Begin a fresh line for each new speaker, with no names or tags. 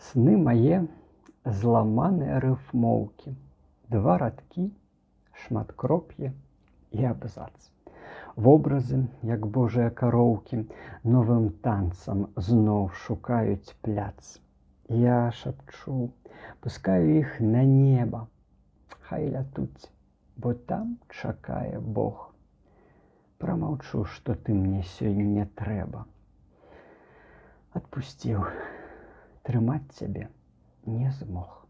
Сны мае зламаныя рыфмоўкі, два радкі, шматкроп'е і абзац. Вобразы, як божыя кароўкі, новым танцам зноў шукаюць пляц. Я шапчу, пускаю іх на неба, хай лятуць, бо там чакае Бог. Прамаўчу, што ты мне сёння трэба. Адпусціў, трымаць цябе не змог.